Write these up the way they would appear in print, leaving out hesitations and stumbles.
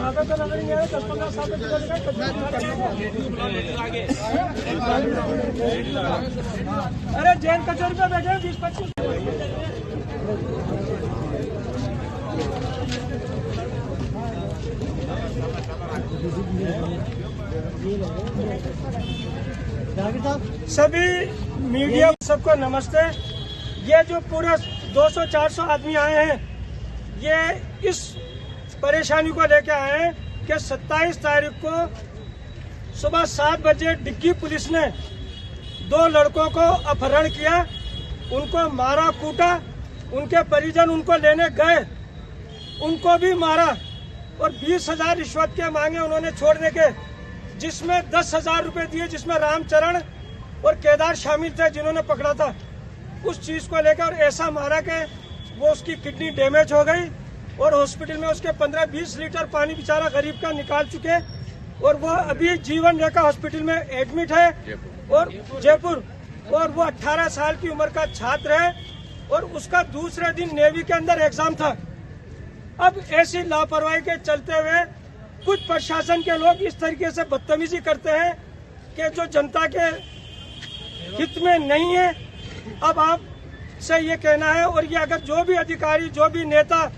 अरे जैन कचौरी पे बैठे 20-25। सभी मीडिया सबको नमस्ते। ये जो पूरा 200-400 आदमी आए हैं, ये इस परेशानी को लेकर आए हैं कि 27 तारीख को सुबह 7 बजे डिग्गी पुलिस ने 2 लड़कों को अपहरण किया, उनको मारा कूटा, उनके परिजन उनको लेने गए, उनको भी मारा और 20,000 रिश्वत के मांगे उन्होंने छोड़ने के, जिसमें 10,000 रुपए दिए, जिसमें रामचरण और केदार शामिल थे जिन्होंने पकड़ा था। उस चीज को लेकर ऐसा मारा कि वो उसकी किडनी डैमेज हो गई और हॉस्पिटल में उसके 15-20 लीटर पानी बेचारा गरीब का निकाल चुके और वो अभी जीवन रेखा हॉस्पिटल में एडमिट है और जयपुर। और वो 18 साल की उम्र का छात्र है और उसका दूसरे दिन नेवी के अंदर एग्जाम था। अब ऐसी लापरवाही के चलते हुए कुछ प्रशासन के लोग इस तरीके से बदतमीजी करते हैं कि जो जनता के हित में नहीं है। अब आप से ये कहना है, और ये अगर जो भी अधिकारी, जो भी नेता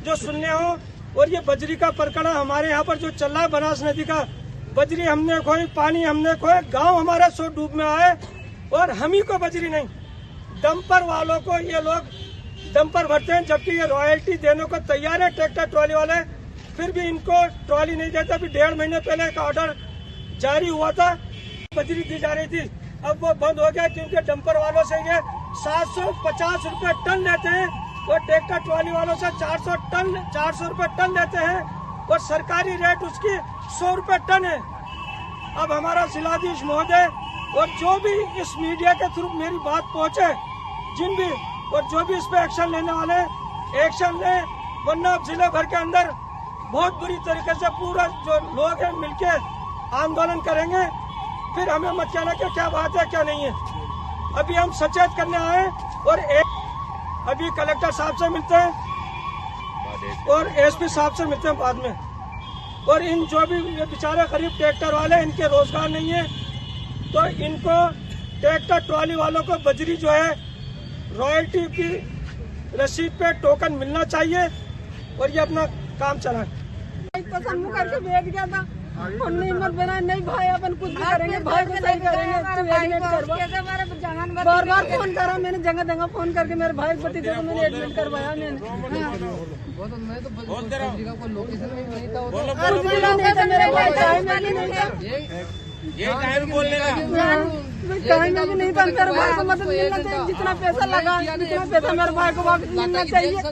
जो सुनने हो, और ये बजरी का प्रकरण हमारे यहाँ पर जो चल रहा है, बनास नदी का बजरी हमने खोई, पानी हमने खोए, गांव हमारा सो डूब में आए और हम ही को बजरी नहीं। डंपर वालों को ये लोग डंपर भरते हैं, जबकि ये रॉयल्टी देने को तैयार है ट्रैक्टर ट्रॉली वाले, फिर भी इनको ट्रॉली नहीं देता। अभी 1.5 महीने पहले एक ऑर्डर जारी हुआ था, बजरी दी जा रही थी, अब वो बंद हो गया क्योंकि डंपर वालों से ये 750 रुपए टन लेते हैं और ट्रैक्टर ट्रॉली वालों से 400 रुपए टन लेते हैं और सरकारी रेट उसकी 100 रुपए टन है। अब हमारा जिलाधीश महोदय और जो भी इस मीडिया के थ्रू मेरी बात पहुंचे, जिन भी और जो भी इस पे एक्शन लेने वाले एक्शन ले, वरना जिले भर के अंदर बहुत बुरी तरीके से पूरा जो लोग हैं मिलके आंदोलन करेंगे। फिर हमें मत कहना कि क्या बात है क्या नहीं है। अभी हम सचेत करने आए और अभी कलेक्टर साहब से मिलते हैं और एसपी साहब से मिलते हैं बाद में। और इन जो भी ये बेचारे गरीब ट्रैक्टर वाले, इनके रोजगार नहीं है, तो इनको ट्रैक्टर ट्रॉली वालों को बजरी जो है रॉयल्टी की रसीद पे टोकन मिलना चाहिए और ये अपना काम चलाएं। पसंद करके बैठ गया था, हमने हिम्मत बनाया नहीं भाई अपन कुछ भी करेंगे, भाई को सही करेंगे। बार-बार फोन करा मैंने, जगह फोन करके मेरे भाई भतीजे को मैंने एडमिट करवाया। मैंने मेरे भाई चाय में भी नहीं था, चाय में भी नहीं था। मेरे भाई को मदद मिलना चाहिए, जितना पैसा लगा जितना पैसा मेरे भाई को वापस मिलना चाहिए,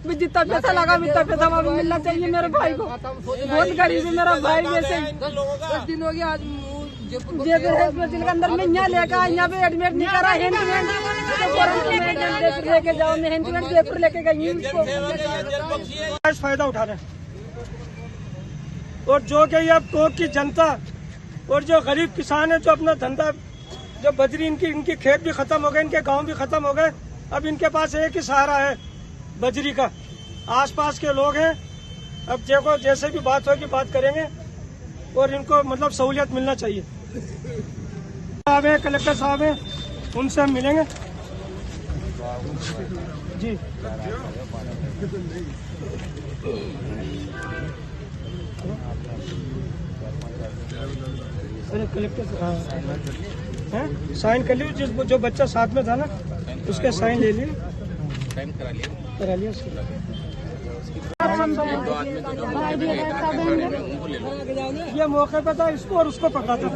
जितना पैसा लगा उतना पैसा वापस मिलना चाहिए मेरे भाई को। बहुत गरीब है मेरा भाई। वैसे 10 दिन हो गया आज जयपुर हॉस्पिटल के अंदर में यहाँ लेकर यहाँ पे एडमिट नहीं करा, लेके जाओ, मैं हैंड जयपुर लेके गई हूँ। फायदा उठा रहे और जो कि अब टोक की जनता और जो गरीब किसान है, जो अपना धंधा, जो बजरी इनकी खेत भी खत्म हो गए, इनके गांव भी खत्म हो गए, अब इनके पास एक ही सहारा है बजरी का। आसपास के लोग हैं, अब देखो जैसे भी बात होगी बात करेंगे और इनको मतलब सहूलियत मिलना चाहिए। साहब है, कलेक्टर साहब हैं, उनसे हम मिलेंगे जी। अरे कलेक्टर हैं, साइन कर लीजिए, जो बच्चा साथ में था ना उसके साइन ले लिए, करा लिया उसको। ये मौके पे था, इसको और उसको पकड़ा था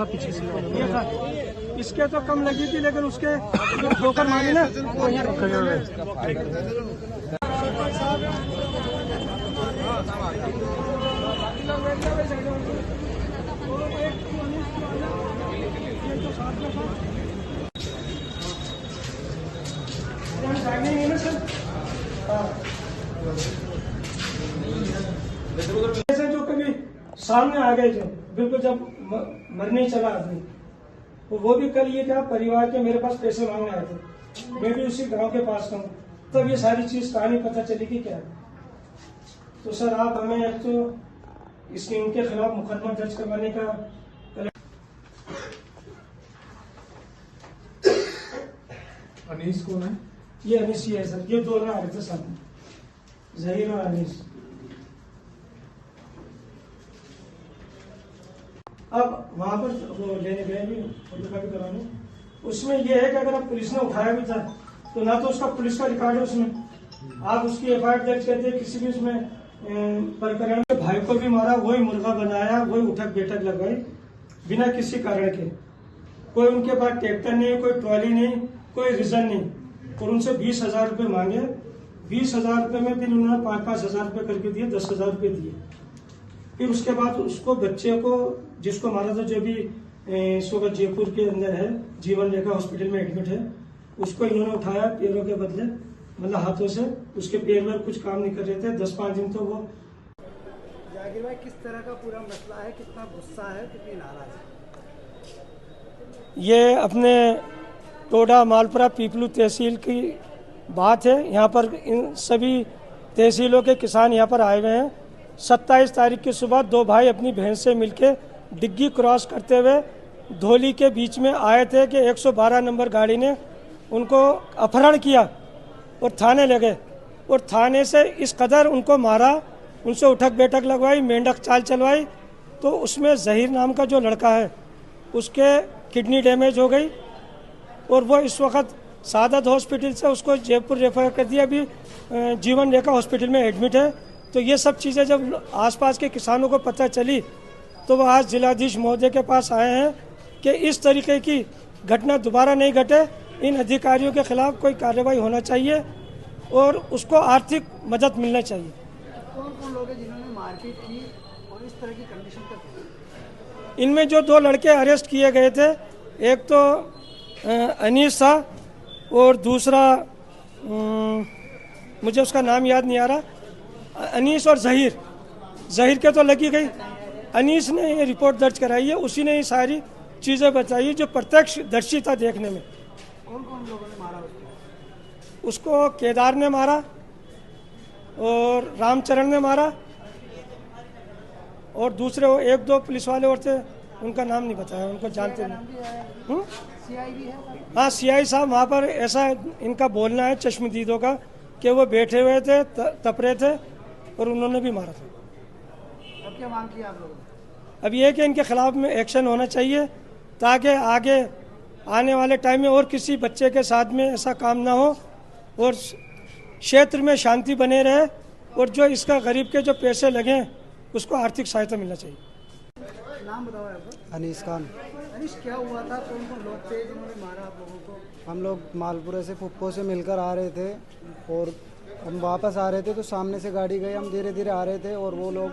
पीछे से, ये था। इसके तो कम लगी थी लेकिन उसके ठोकर मारी ना, वो यहाँ रखा ऐसे जो कभी सामने आ गए थे बिल्कुल, जब मरने चला आदमी, तो वो भी कल ये क्या परिवार के मेरे पास पैसे मांगने आए थे, मैं भी उसी गांव के पास था, तब ये सारी चीज कहानी पता चली कि क्या। तो सर आप हमें एक तो इसलिए उनके खिलाफ मुकदमा दर्ज करवाने का। अनीस कौन है? ये अनीस ही है सर, ये दोनों आ रहे थे सामने, जहीर और अनीस। अब वहां पर वो लेने गए भी फोटोकॉपी कराने, उसमें ये है कि अगर आप पुलिस ने उठाया भी था तो ना तो उसका पुलिस का रिकॉर्ड है उसमें, आप उसकी एफआईआर दर्ज करते किसी भी उसमें प्रकरण में। भाई को भी मारा, वही मुर्गा बनाया, वही उठक बैठक लगवाई बिना किसी कारण के। कोई उनके पास ट्रैक्टर नहीं, कोई ट्रॉली नहीं, कोई रीजन नहीं, और उनसे 20,000 रुपये मांगे। 20,000 रुपये में फिर उन्होंने 5,000 रुपये करके दिए, 10,000 रुपये दिए। फिर उसके बाद उसको बच्चे को जिसको मारा था, जो भी इस वक्त जयपुर के अंदर है, जीवन रेखा हॉस्पिटल में एडमिट है, उसको इन्होंने उठाया पैरों के बदले, मतलब हाथों से। उसके पैर में कुछ काम नहीं कर रहे थे, 10-5 दिन तो वो। जाकिर भाई, किस तरह का पूरा मसला है, कितना गुस्सा है, कितनी नाराज है? ये अपने टोडा मालपुरा पीपलू तहसील की बात है। यहाँ पर इन सभी तहसीलों के किसान यहाँ पर आए हुए हैं। 27 तारीख की सुबह 2 भाई अपनी बहन से मिलके डिग्गी क्रॉस करते हुए धोली के बीच में आए थे कि 112 नंबर गाड़ी ने उनको अपहरण किया और थाने ले गए, और थाने से इस कदर उनको मारा, उनसे उठक बैठक लगवाई, मेंढक चाल चलवाई। तो उसमें जहीर नाम का जो लड़का है, उसके किडनी डैमेज हो गई, और वो इस वक्त सादत हॉस्पिटल से उसको जयपुर रेफर कर दिया, अभी जीवन रेखा हॉस्पिटल में एडमिट है। तो ये सब चीज़ें जब आसपास के किसानों को पता चली तो वो आज जिलाधीश महोदय के पास आए हैं कि इस तरीके की घटना दोबारा नहीं घटे, इन अधिकारियों के खिलाफ कोई कार्रवाई होना चाहिए और उसको आर्थिक मदद मिलना चाहिए। कौन कौन लोग हैं जिन्होंने मारपीट की और इस तरह की कंडीशन तक? इनमें जो 2 लड़के अरेस्ट किए गए थे, एक तो अनीस था और दूसरा मुझे उसका नाम याद नहीं आ रहा। अनीस और जहीर के तो लगी गई। अनीस ने ये रिपोर्ट दर्ज कराई है, उसी ने ये सारी चीज़ें बताई जो प्रत्यक्ष दर्शी था देखने में। कौन कौन लोगों ने मारा उसको केदार ने मारा और रामचरण ने मारा, और दूसरे 1-2 पुलिस वाले और थे, उनका नाम नहीं बताया, उनको जानते नहीं। सीआई भी है? हाँ, सीआई साहब वहाँ पर, ऐसा इनका बोलना है चश्मदीदों का कि वो बैठे हुए थे, तपरे थे, और उन्होंने भी मारा था। अब क्या मांग किया आप लोगों ने? अब ये है कि इनके खिलाफ में एक्शन होना चाहिए ताकि आगे आने वाले टाइम में और किसी बच्चे के साथ में ऐसा काम ना हो और क्षेत्र में शांति बने रहे, और जो इसका गरीब के जो पैसे लगे उसको आर्थिक सहायता मिलना चाहिए। नाम बताओ आपका? अनीस खान। अनीश, क्या हुआ था? कौन कौन लोग थे जिन्होंने मारा आप लोगों को? हम लोग मालपुरे से फुप्पो से मिलकर आ रहे थे और हम वापस आ रहे थे तो सामने से गाड़ी गई, हम धीरे धीरे आ रहे थे और वो लोग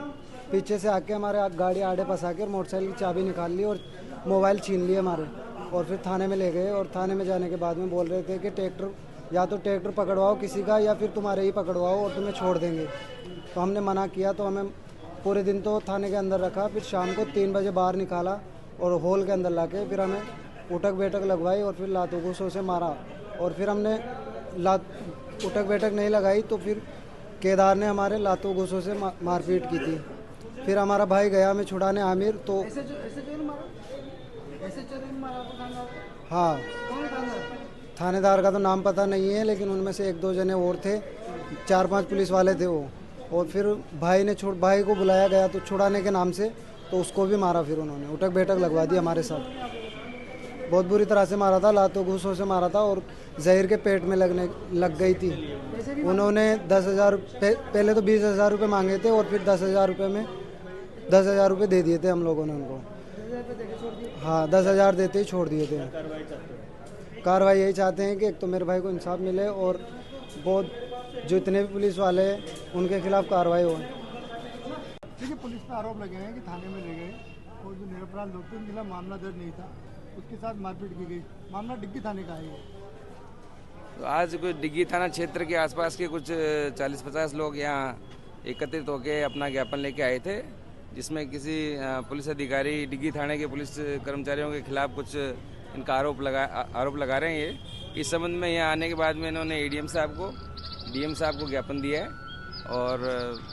पीछे से आके हमारे गाड़ी आड़े फंसा के और मोटरसाइकिल की चाबी निकाल ली और मोबाइल छीन लिए हमारे, और फिर थाने में ले गए। और थाने में जाने के बाद में बोल रहे थे कि ट्रैक्टर, या तो ट्रैक्टर पकड़वाओ किसी का या फिर तुम्हारे ही पकड़वाओ और तुम्हें छोड़ देंगे। तो हमने मना किया, तो हमें पूरे दिन तो थाने के अंदर रखा, फिर शाम को 3 बजे बाहर निकाला और हॉल के अंदर ला के फिर हमें उठक बैठक लगवाई और फिर लातों घूसों से मारा। और फिर हमने उठक बैठक नहीं लगाई तो फिर केदार ने हमारे लातों घूसों से मारपीट की थी। फिर हमारा भाई गया हमें छुड़ाने, आमिर। तो ऐसे चोरी मारा आपको थानेदार? हाँ, कौन थानेदार? थानेदार का तो नाम पता नहीं है, लेकिन उनमें से 1-2 जने और थे, 4-5 पुलिस वाले थे वो। और फिर भाई को बुलाया गया तो छुड़ाने के नाम से, तो उसको भी मारा। फिर उन्होंने उठक बैठक लगवा दी हमारे साथ, बहुत बुरी तरह से मारा था, लातों घूसों से मारा था और जहीर के पेट में लग गई थी। उन्होंने 10,000 पहले तो 20,000 रुपये मांगे थे और फिर 10,000 रुपये में 10,000 रुपये दे दिए थे हम लोगों ने उनको। हाँ, 10,000 देते ही छोड़ दिए थे। कार्रवाई यही चाहते हैं कि एक तो मेरे भाई को इंसाफ मिले और बहुत जो इतने भी पुलिस वाले हैं उनके खिलाफ कार्रवाई हो। देखिए, पुलिस पर आरोप लगे हैं कि थाने में ले गए और जो निरपराध लोग थे उनके खिलाफ मामला दर्ज नहीं था, उसके साथ मारपीट की गई। मामला डिग्गी थाने का है ये। तो आज कुछ डिग्गी थाना क्षेत्र के आसपास के कुछ 40-50 लोग यहाँ एकत्रित होकर अपना ज्ञापन लेके आए थे, जिसमें किसी पुलिस अधिकारी, डिग्गी थाने के पुलिस कर्मचारियों के खिलाफ कुछ इनका आरोप लगा रहे हैं। ये इस संबंध में यहाँ आने के बाद में इन्होंने एडीएम साहब को, डीएम साहब को ज्ञापन दिया है और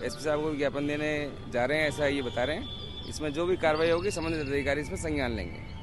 एसपी साहब को ज्ञापन देने जा रहे हैं, ऐसा ये बता रहे हैं। इसमें जो भी कार्रवाई होगी संबंधित अधिकारी इसमें संज्ञान लेंगे।